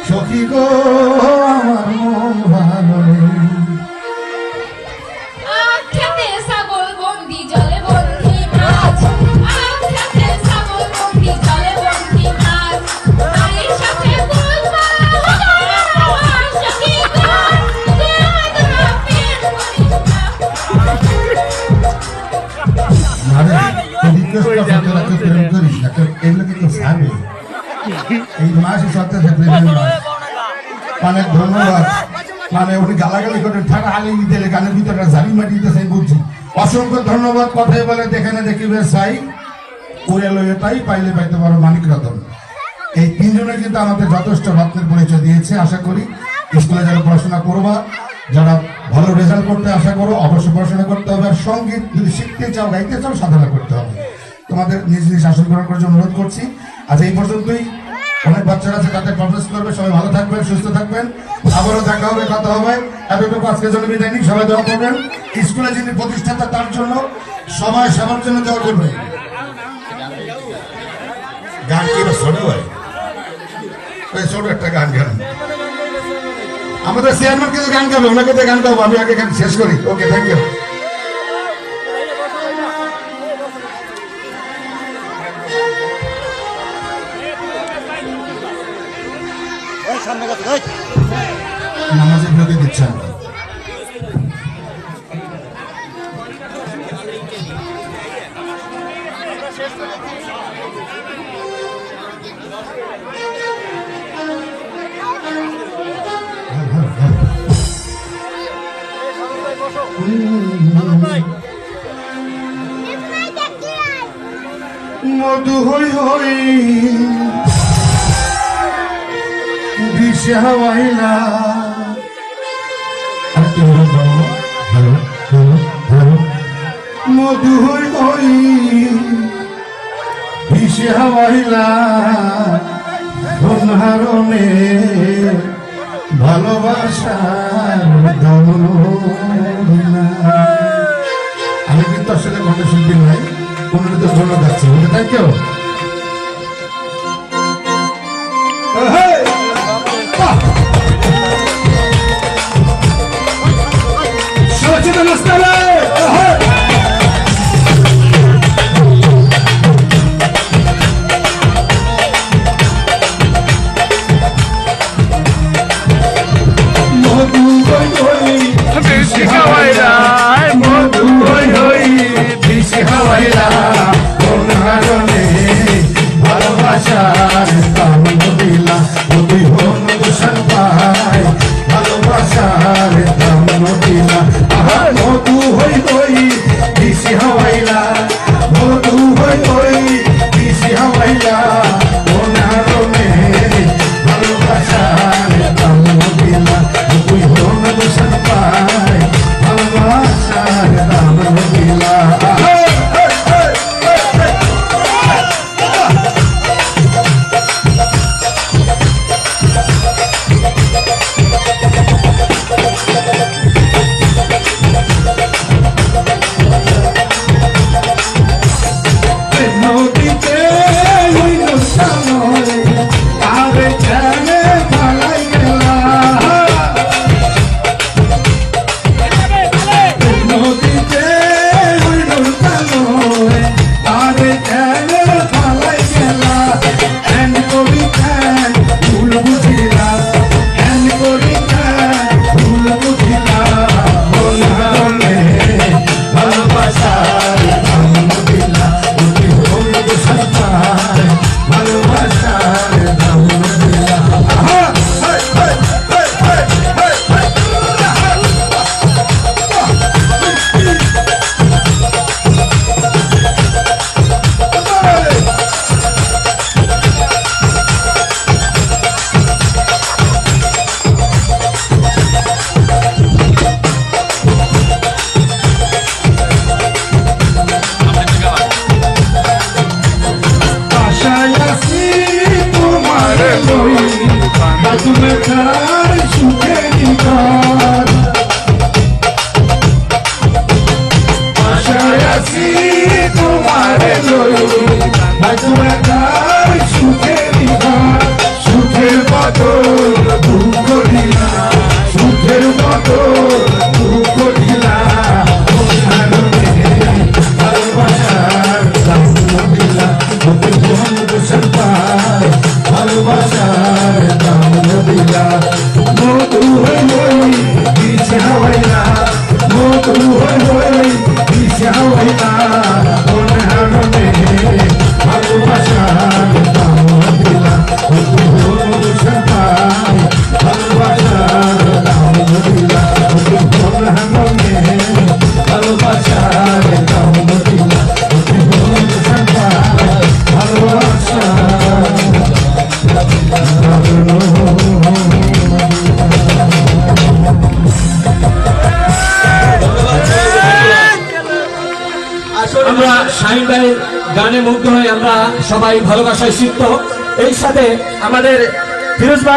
সখী গো আমার মন ভালো নেই। আখ্যাতে ছাগল বন্দি জলে বন্দি মাছ, আখ্যাতে ছাগল বন্দি জলে বন্দি মাছ, নারীর সাথে বলবা আমার সখী গো, তুই আমার প্রেম করিস না। মানে রিকোয়েস্ট করতে তোরা কেউ প্রেম করিস না, এগুলো কিন্তু সাবে এই মাসই সপ্তাহে প্রেমের মাস। অনেক ধন্যবাদ। মানে উনি গালাগালি করে ঠান্ডা হালি দিলে গানের ভিতরে ঝাড়ি মাটি দিতেছে বুঝছি। অসংখ্য ধন্যবাদ। কথাই বলে যেখানে দেখিবে সাই উড়ে লইয়ে তাই পাইলে পাইতে পারো মানিক রতন। এই তিনজনে কিন্তু আমাদের যথেষ্ট রত্নের পরিচয় দিয়েছে। আশা করি স্কুলে যারা পড়াশোনা করবা, যারা ভালো রেজাল্ট করতে আশা করো, অবশ্যই পড়াশোনা করতে হবে। আর সঙ্গীত যদি শিখতে চাও, গাইতে চাও, সাধনা করতে হবে। তোমাদের নিজ নিজ আসন গ্রহণ করার জন্য অনুরোধ করছি। আজ এই পর্যন্তই। অনেক বাচ্চারা আছে, তাদের পারফরমেন্স করবে। সবাই ভালো থাকবেন, সুস্থ থাকবেন। আবারও দেখা হবে, কথা হবে। এতটুকু আজকের জন্য বিদায় নিই। সবাই দোয়া করবেন। স্কুলে যিনি প্রতিষ্ঠাতা তার জন্য সবাই সবার জন্য দোয়া করবেন। গান কি ছোট হয়, ছোট একটা গান গান। আমাদের চেয়ারম্যান কিন্তু গান গাবে, ওনাকে তো গান গাবো। আমি আগে গান শেষ করি। ওকে, থ্যাংক ইউ। নামাজের বিরতি দিচ্ছেন। মধু হই হই দিশে হাওয়াইলা। মধু হই হই দিশে হাওয়াইলা, ধনহারণে ভালোবাসার দমন। আমি কিন্তু আসলে কণ্ঠশিল্পী নয়, কোনটা তো ভালো যাচ্ছে। Thank you. ভালোবাসার দাম দিলা তুই হন দূষণ পাই, ভালোবাসার দাম দিলা। আহা মধু হই হই দিশি হাওয়াইলা, মধু হই হই দিশি হাওয়াইলা, ওনারনে ভালোবাসার দাম দিলা তুই হন দূষণ পাই, ভালোবাসার দাম দিলা। সুখে ভালোবাসার দাম দিলা মধু হই হই দিশা হইলা মধু হই হই দিশা হইলা কোন হারনে ভালোবাসার দাম দিলা মধু হই সবাই ভালোবাসার দাম দিলা মধু কোন হারনে ভালোবাসার দাম দিলা মধু হই সবাই ভালোবাসার আমরা শাহিন ভাইয়ের গানে মুগ্ধ হয়ে আমরা সবাই ভালোবাসায় সিক্ত। এই সাথে আমাদের ফিরোজ ভাই